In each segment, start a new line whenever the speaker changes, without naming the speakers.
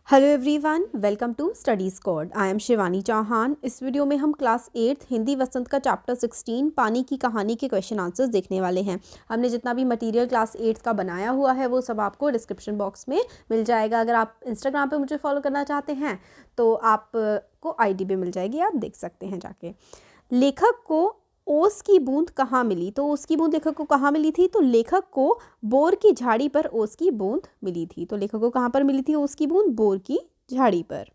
Hello everyone, welcome to study squad. I am Shivani Chauhan. इस video में हम क्लास 8 हिंदी वसंत का चैप्टर 16 पानी की कहानी के क्वेश्चन आंसर्स देखने वाले हैं। हमने जितना भी मटेरियल क्लास 8 का बनाया हुआ है वो सब आपको डिस्क्रिप्शन बॉक्स में मिल जाएगा। अगर आप इंस्टाग्राम पे मुझे फॉलो करना चाहते हैं तो आपको आईडी भी मिल जाएगी, आप देख सकते हैं जाके। लेखक को ओस की बूंद कहाँ मिली? तो ओस की बूंद लेखक को कहाँ मिली थी? तो लेखक को बोर की झाड़ी पर ओस की बूंद मिली थी। तो लेखक को कहाँ पर मिली थी ओस की बूंद? बोर की झाड़ी पर।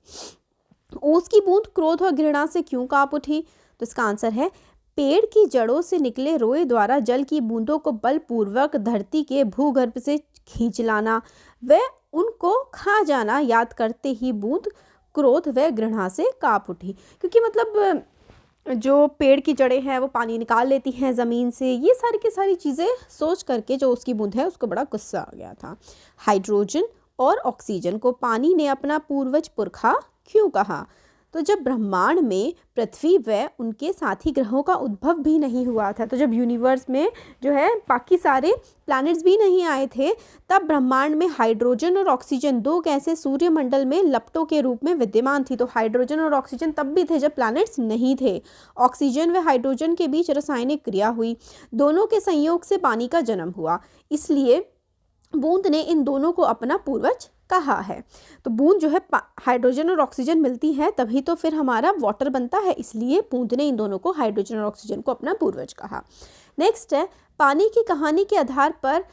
ओस की बूंद क्रोध और घृणा से क्यों कांप उठी? तो इसका आंसर है पेड़ की जड़ों से निकले रोए द्वारा जल की बूंदों को बलपूर्वक धरती के भूगर्भ से खींच लाना व उनको खा जाना याद करते ही बूंद क्रोध व घृणा से कांप उठी। क्योंकि मतलब जो पेड़ की जड़ें हैं वो पानी निकाल लेती हैं ज़मीन से, ये सारी की सारी चीज़ें सोच करके जो उसकी बूंद है उसको बड़ा गुस्सा आ गया था। हाइड्रोजन और ऑक्सीजन को पानी ने अपना पूर्वज पुरखा क्यों कहा? तो जब ब्रह्मांड में पृथ्वी व उनके साथी ग्रहों का उद्भव भी नहीं हुआ था, तो जब यूनिवर्स में जो है बाकी सारे प्लैनेट्स भी नहीं आए थे, तब ब्रह्मांड में हाइड्रोजन और ऑक्सीजन दो गैसें सूर्यमंडल में लपटों के रूप में विद्यमान थी। तो हाइड्रोजन और ऑक्सीजन तब भी थे जब प्लैनेट्स नहीं थे। ऑक्सीजन व हाइड्रोजन के बीच रासायनिक क्रिया हुई, दोनों के संयोग से पानी का जन्म हुआ, इसलिए बूंद ने इन दोनों को अपना पूर्वज कहा है। तो बूंद जो है हाइड्रोजन और ऑक्सीजन मिलती है तभी तो फिर हमारा वाटर बनता है, इसलिए बूंद ने इन दोनों को हाइड्रोजन और ऑक्सीजन को अपना पूर्वज कहा। नेक्स्ट है पानी की कहानी के आधार पर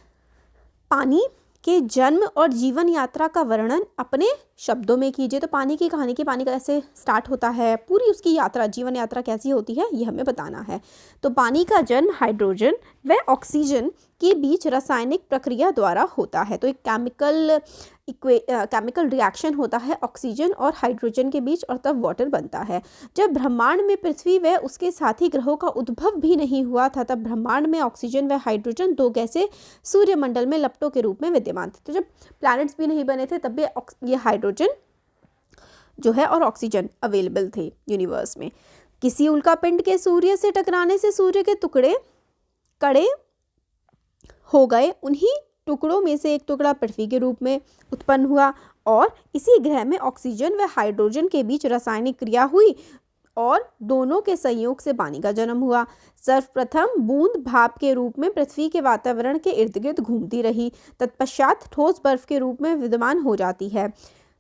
पानी के जन्म और जीवन यात्रा का वर्णन अपने शब्दों में कीजिए। तो पानी की कहानी की पानी कैसे स्टार्ट होता है, पूरी उसकी यात्रा जीवन यात्रा कैसी होती है, ये हमें बताना है। तो पानी का जन्म हाइड्रोजन व ऑक्सीजन के बीच रासायनिक प्रक्रिया द्वारा होता है। तो एक केमिकल रिएक्शन होता है ऑक्सीजन और हाइड्रोजन के बीच और तब वाटर बनता है। जब ब्रह्मांड में पृथ्वी व उसके साथी ग्रहों का उद्भव भी नहीं हुआ था, तब ब्रह्मांड में ऑक्सीजन व हाइड्रोजन दो गैसें सूर्यमंडल में लपटों के रूप में विद्यमान थे। तो जब प्लैनेट्स भी नहीं बने थे तब भी ये हाइड्रोजन जो है और ऑक्सीजन अवेलेबल थे यूनिवर्स में। किसी उल्कापिंड के सूर्य से टकराने से सूर्य के टुकड़े कड़े हो गए, उन्हीं टुकड़ों में से एक टुकड़ा पृथ्वी के रूप में उत्पन्न हुआ और इसी ग्रह में ऑक्सीजन व हाइड्रोजन के बीच रासायनिक क्रिया हुई और दोनों के संयोग से पानी का जन्म हुआ। सर्वप्रथम बूंद भाप के रूप में पृथ्वी के वातावरण के इर्द गिर्द घूमती रही, तत्पश्चात ठोस बर्फ के रूप में विद्यमान हो जाती है।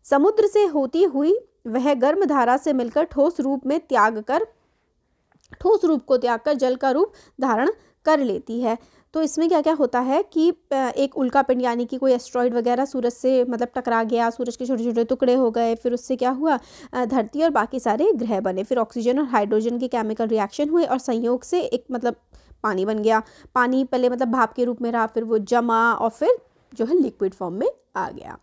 समुद्र से होती हुई वह गर्म धारा से मिलकर ठोस रूप को त्याग कर जल का रूप धारण कर लेती है। तो इसमें क्या क्या होता है कि एक उल्कापिंड यानी कि कोई एस्ट्रॉइड वगैरह सूरज से मतलब टकरा गया, सूरज के छोटे छोटे टुकड़े हो गए, फिर उससे क्या हुआ, धरती और बाकी सारे ग्रह बने, फिर ऑक्सीजन और हाइड्रोजन के केमिकल रिएक्शन हुए और संयोग से एक मतलब पानी बन गया। पानी पहले मतलब भाप के रूप में रहा, फिर वो जमा और फिर जो है लिक्विड फॉर्म में आ गया।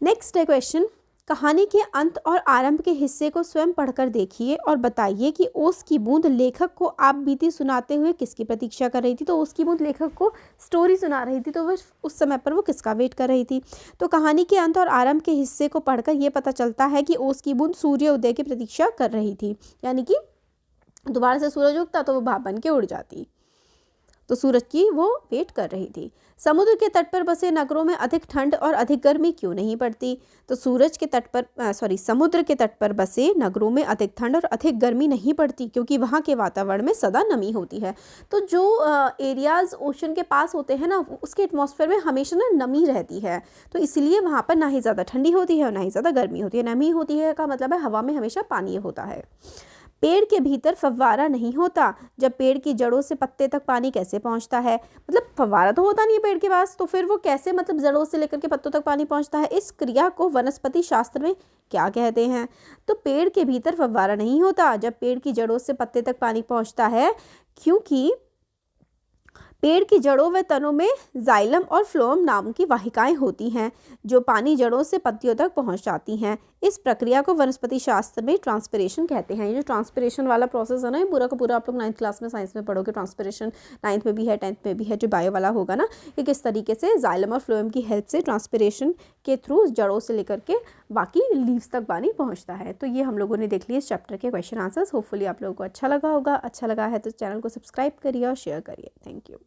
नेक्स्ट है क्वेश्चन, कहानी के अंत और आरंभ के हिस्से को स्वयं पढ़कर देखिए और बताइए कि ओस की बूंद लेखक को आप बीती सुनाते हुए किसकी प्रतीक्षा कर रही थी? तो ओस की बूंद लेखक को स्टोरी सुना रही थी, तो वह उस समय पर वो किसका वेट कर रही थी? तो कहानी के अंत और आरंभ के हिस्से को पढ़कर ये पता चलता है कि ओस की बूंद सूर्य उदय की प्रतीक्षा कर रही थी, यानी कि दोबारा से सूरज उगता तो वो भाप बन के उड़ जाती, तो सूरज की वो वेट कर रही थी। समुद्र के तट पर बसे नगरों में अधिक ठंड और अधिक गर्मी क्यों नहीं पड़ती? तो समुद्र के तट पर बसे नगरों में अधिक ठंड और अधिक गर्मी नहीं पड़ती क्योंकि वहाँ के वातावरण में सदा नमी होती है। तो जो एरियाज ओशन के पास होते हैं ना, उसके एटमॉस्फेयर में हमेशा ना नमी रहती है, तो इसलिए वहाँ पर ना ही ज़्यादा ठंडी होती है और ना ही ज़्यादा गर्मी होती है। नमी होती है का मतलब है हवा में हमेशा पानी होता है। पेड़ के भीतर फव्वारा नहीं होता, जब पेड़ की जड़ों से पत्ते तक पानी कैसे पहुंचता है? मतलब फव्वारा तो होता नहीं है पेड़ के पास, तो फिर वो कैसे मतलब जड़ों से लेकर के पत्तों तक पानी पहुंचता है? इस क्रिया को वनस्पति शास्त्र में क्या कहते हैं? तो पेड़ के भीतर फव्वारा नहीं होता जब पेड़ की जड़ों से पत्ते तक पानी पहुंचता है, क्योंकि पेड़ की जड़ों व तनों में जाइलम और फ्लोएम नाम की वाहिकाएं होती हैं जो पानी जड़ों से पत्तियों तक पहुंच जाती हैं। इस प्रक्रिया को वनस्पति शास्त्र में ट्रांसपिरेशन कहते हैं। ये जो ट्रांसपिरेशन वाला प्रोसेस है ना, ये पूरा का पूरा आप लोग 9th क्लास में साइंस में पढ़ोगे। ट्रांसपिरेशन 9th में भी है, 10th में भी है, जो बायो वाला होगा ना, कि किस तरीके से जाइलम और फ्लोएम की हेल्प से ट्रांसपिरेशन के थ्रू जड़ों से लेकर के बाकी लीव्स तक पानी पहुँचता है। तो ये हम लोगों ने देख लिया इस चैप्टर के क्वेश्चन आंसर्स। होपफुली आप लोगों को अच्छा लगा होगा। अच्छा लगा है तो चैनल को सब्सक्राइब करिए और शेयर करिए। Thank you.